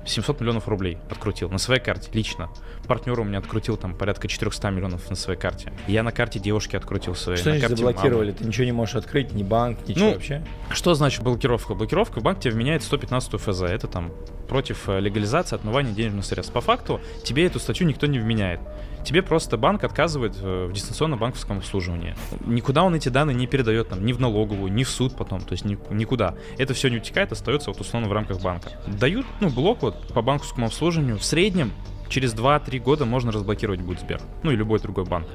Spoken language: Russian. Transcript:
700 миллионов рублей открутил на своей карте, лично. Партнер у меня открутил там порядка 400 миллионов на своей карте. Я на карте девушки открутил своей. Что на значит карте заблокировали? мамы. Ты ничего не можешь открыть, ни банк, ничего вообще? Что значит блокировка? Блокировка, банк тебе вменяет 115 ФЗ. Это там против легализации отмывания денежных средств. По факту тебе эту статью никто не вменяет. Тебе просто банк отказывает в дистанционном банковском обслуживании. Никуда он эти данные не передает, там, ни в налоговую, ни в суд потом, то есть никуда. Это все не утекает, остается вот условно в рамках банка. Дают, блок вот по банковскому обслуживанию. В среднем через 2-3 года можно разблокировать будет Сбер. Ну и любой другой банк.